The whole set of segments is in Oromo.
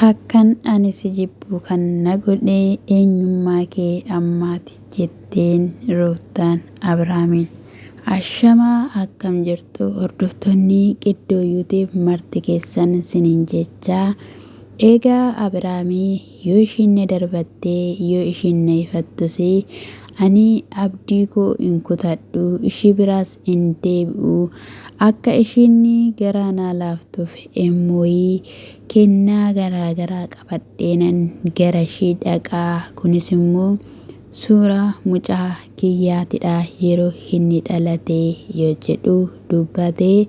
Akkan ani si jibbu kan na godhe eenyummaa kee ammaati jetteen Ruutaan Abrahaamiin. Ashamaa akkam jirtu hordoftoonni Qiddoo Yuutiif marti keessan sinin jechaa. Egaa Abrahaamii yoo ishiin na darbattee yoo ishiin na ifattus ani abdii koo hin kutadhu ishii biraas hin deebi'u. Akka ishiin garaa naa laaftuuf immoo kennaa garaa qabadheenan gara ishii dhaqaa. Kunis immoo suuraa mucaa kiyyaatidha yeroo inni dhalate yoo jedhu dubbatee.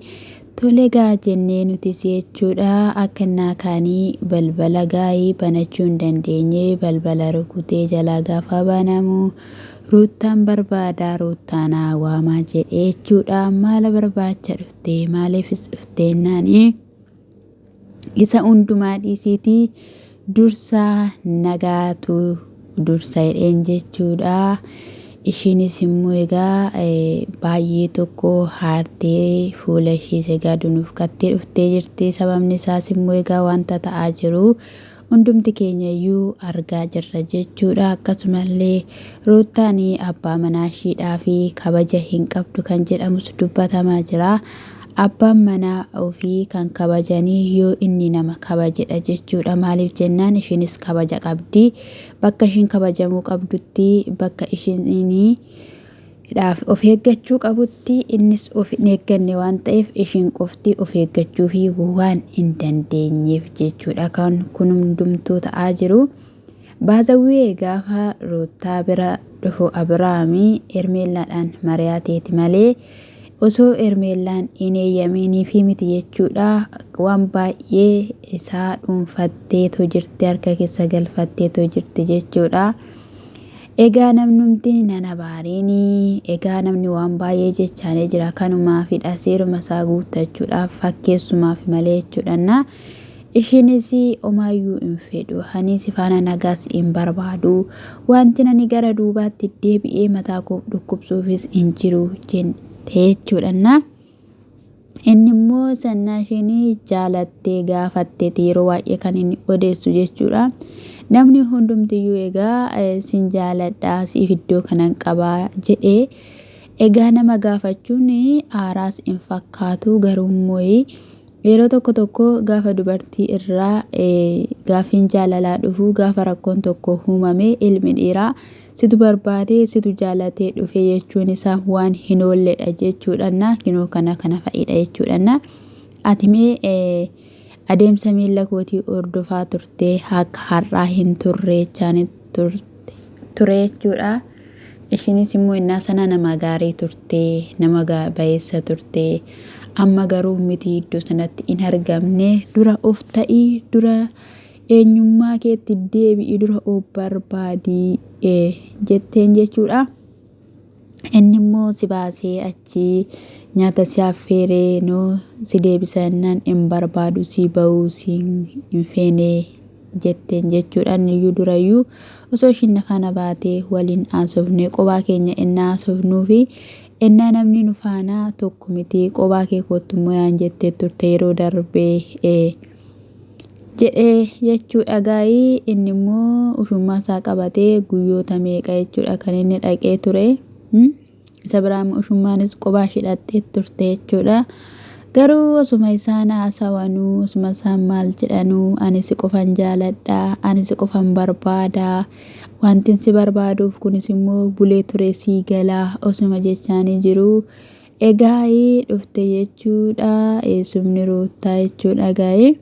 Tole gaa jennee nutis jechuudha. Akka innaa kaanii balbala gaa'ii banachuu hin dandeenye balbala rukutee jalaa gaafa banamu Ruutaan barbaadaa Ruutaan waamaa jedhee jechuudha. Maala barbaacha dhufte maaliifis dhufte naani isa hundumaa dhiisiitii dursaa nagaatu dursa jedheen jechuudha. Ishiinis immoo egaa baay'ee tokko haartee fuula ishiis egaa dunuuf kattee dhuftee jirti. Sababni isaas immoo egaa wanta ta'aa jiru hundumti keenya iyyuu argaa jirra jechuudha. Akkasumallee Ruutaan abbaa manaa ishiidhaa fi kabaja hin qabdu kan jedhamus dubbatamaa jira. Abbaan manaa ofii kan kabajanii yoo inni nama kabajedha jechuudha. Maaliif jennaan ishiinis kabaja qabdi. Bakka ishiin kabajamuu qabdutti bakka ishiin of eeggachuu qabutti innis of hin eegganne waan ta'eef ishiin qofti of eeggachuu fi waan hin dandeenyeef jechuudha. Kan kun hundumtuu ta'aa jiru. Baazawwee gaafa Ruutaa bira dhufu Abrahaamii Ermeellaadhaan mari'ateeti malee osoo Ermeellaan hin eeyyamiinii fi miti jechuudha. Waan baay'ee isaa dhuunfatteetoo jirti harka keessa galfatteetoo jirti jechuudha. Egaa namnumti nana baariini egaa namni waan baay'ee jechaanee jira kanumaafidha seeruma isaa guuttachuudhaaf fakkeessumaaf malee jechuudha. Ishiinis omaayyuu hin fedhu anis faana nagaas hin barbaadu wanti nani gara duubaatti deebi'ee mataa koo dhukkubsuufis hin jiru jechuudha. Inni immoo sannaa ishiin jaalattee gaafatteeti yeroo baay'ee kan inni odeessu jechuudha. Namni hundumtiyyuu egaa sin jaaladhaa siif iddoo kanan qabaa jedhee egaa nama gaafachuun aaraas hin fakkaatu. Garuu immoo yeroo tokko gaafa dubartii irraa gaafiin jaalalaa dhufu gaafa rakkoon tokko uumame ilmi dhiiraa situ barbaade situ jaalatee dhufe jechuun isaa waan hin oolledha jechuudha. Kinoo kana fa'idha jechuudha. Ati mee adeemsa miila kootii hordofaa turte akka har'aa hin turre ture jechuudha. Ishiinis immoo innaa sana nama gaarii turte nama bayeessa turte. Amma garuu miti iddoo sanatti hin argamne. Dura of ta'ii dura eenyummaa keetti deebi'i dura of barbaadii jetteen jechuudha. Inni immoo si baasee achi nyaata si affeeree noo si deebisannaan hin barbaadu si ba'uu si hin feene jetteen jechuudha. Iyyuu durayyuu osoo ishiin nafaana baatee waliin haasofne qophaa keenya innaa haasofnuu fi innaa namni nu faana tokko miti qophaa kee kottummoo naan jettee turte yeroo darbee jedhee jechuudha. Gaa'ii inni immoo ushummaa isaa qabatee guyyoota meeqa jechuudha kan inni dhaqee ture. Isa biraan ushummaanis qophaa hidhattee turte jechuudha. Garuu osuma isaan haasawanuu osuma isaan maal jedhanuu ani si qofan jaaladhaa ani si qofan barbaadaa wantin si barbaaduuf kunis immoo bulee ture sii galaa osuma jechaanii jiru. Egaa dhufte jechuudha eessumni Ruutaa jechuudha. Gaa'ii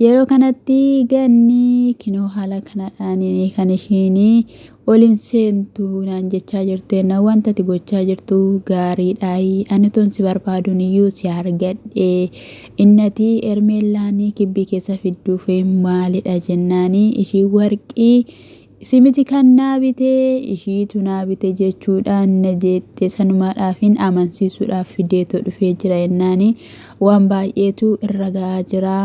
yeroo kanatti ganni kinoo haala kanadhaan kan ishiin oliin seentu naan jechaa jirtu na wanta ati gochaa jirtu gaariidha. Ani tun si barbaaduun iyyuu si argadhe innati Ermeellaan kibbii keessa fidduuf maalidha jennaani ishii warqii si miti kan naa bitee ishiitu naa bite jechuudhaan na jette sanumaadhaafin amansiisuudhaaf fideetoo dhufee jira jennaani waan baay'eetu irra gahaa jira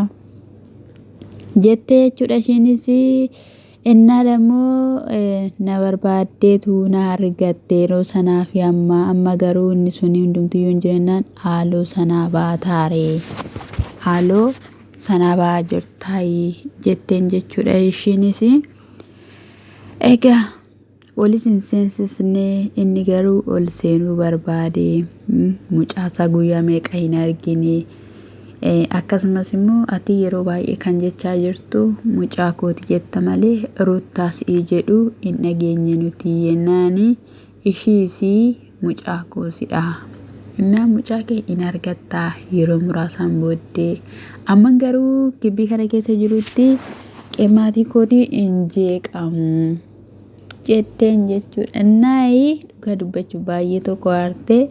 jettee jechuudha. Ishiinis innaa dammoo na barbaaddeetu na argatte yeroo sanaa fi amma garuu inni suni hundumtiyyuu hin jirennaan haaloo sanaa baataare haaloo sana ba'aa jirtaayii jetteen jechuudha. Ishiinis egaa olis hin seensisnee inni garuu ol seenuu barbaade. Mucaasaa guyyaa meeqa hin argine. Akkasumas immoo ati yeroo baay'ee kan jechaa jirtu mucaa kooti jetta malee Ruuttaas jedhu hin dhageenye nuti yennaani. Ishiis mucaa koosidha. Innaa mucaa kee hin argattaa yeroo muraasaan booddee. Amma garuu gibbii kana keessa jirutti qeemaatii kootii hin jeeqamu jetteen jechuudha. Innaayi dhugaa dubbachuu baay'ee tokko aartee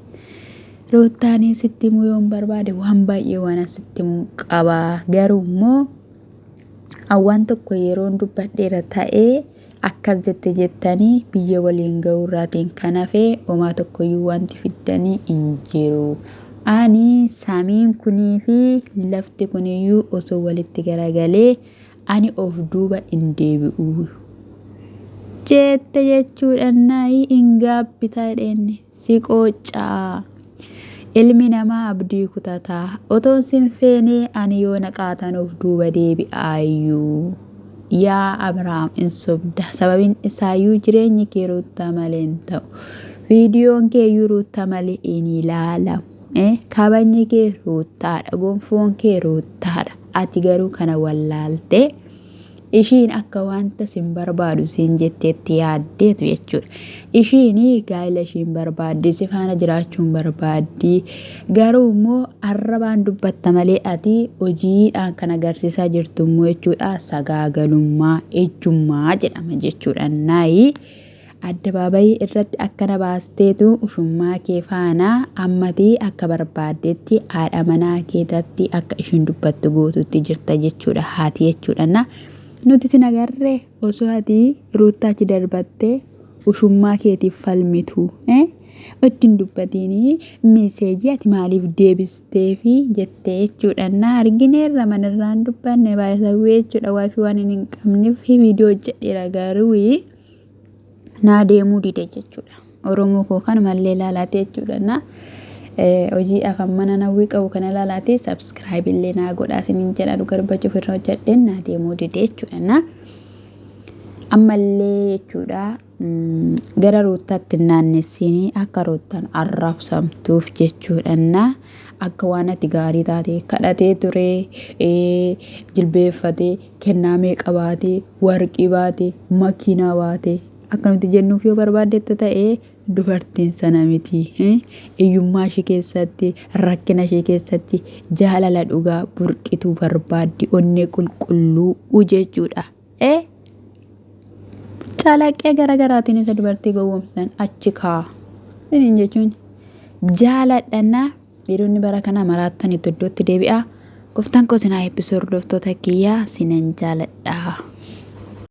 Ruuttaanii sitti himuu yoon barbaade waan baay'ee waan sitti himuu qaba. Garuu immoo waan tokko yeroon dubbadheera ta'ee akkas jettanii biyya waliin ga'uurraatiin kan hafe homaa tokkoyyuu wanti fiddanii hin jiru. Ani samiin kunii fi lafti kuniyyuu osoo walitti garagalee ani of duuba hin deebi'u jette jechuudha. Naayi hin gaabbitaa jedheenni si qoocaa. Ilmi namaa abdii kutataa. Otoon sin feenee ani yoo naqaatan of duuba deebi'aayyuu. Yaa Abrahaam hin sobda. Sababiin isaayyuu jireenyi kee Ruuttaa malee hin ta'u. Viidiyoon kee iyyuu Ruuttaa malee hin ilaalamu. Kabajni kee Ruuttaadha. Gonfoon kee Ruuttaadha. Ati garuu kana wallaaltee ishiin akka wanta sin barbaadu sin jetteetti yaaddeetu jechuudha. Ishiin gaa'ela ishiin barbaaddi, si faana jiraachuun barbaaddi. Garuu immoo arrabaan dubbatta malee ati hojiidhaan kan agarsiisaa jirtu immoo jechuudha sagaagalummaa, ejjummaa jedhama jechuudha. Naayi addabaabayii irratti akkana baasteetu ushummaa kee faana ammatii akka barbaaddeetti haadha manaa keetatti akka ishiin dubbattu gootutti jirta jechuudha. Haati jechuudha. Nuti sin agarree osoo ati Ruuttaachi darbattee ushummaa keetiif falmitu. Ittiin dubbatiin meeseejii ati maaliif deebistee fi jettee jechuudha. Argineerra manarraan dubbanne baay'isawwee jechuudha. Waafii waan hin qabneef viidiyoo jedheera garuu naa deemuu dide jechuudha. Oromoo koo kan mallee ilaalaate jechuudha. Hojii afaan mana nawwii qabu kana ilaalaate subscribe illee naa godhaa isiniin jedha. Dhugaa dubbachuuf irra hojjedheen naa deemuu dide jechuudha. Ammallee jechuudha gara Ruuttaatti naannessiin akka Ruuttaan arrabsamtuuf jechuudha. Akka waan ati gaarii taate kadhatee ture jilbeeffatee kennaa meeqa baate warqii baate makiinaa baate akka nuti jennuuf yoo barbaaddetti ta'ee dubartiin sana miti. Hiyyummaa ishee keessatti rakkina ishee keessatti jaalala dhugaa burqituu barbaaddi onnee qulqulluu jechuudha. Calaqqee garaagaraatiin isa dubartii gowwoomsan achi kaa. Isiniin jechuun jaaladhanna dhiironni bara kana maraattan iddootti deebi'a. Gooftaan koo sinaa eebbisuu hordoftoota kiyyaa sinan jaaladha.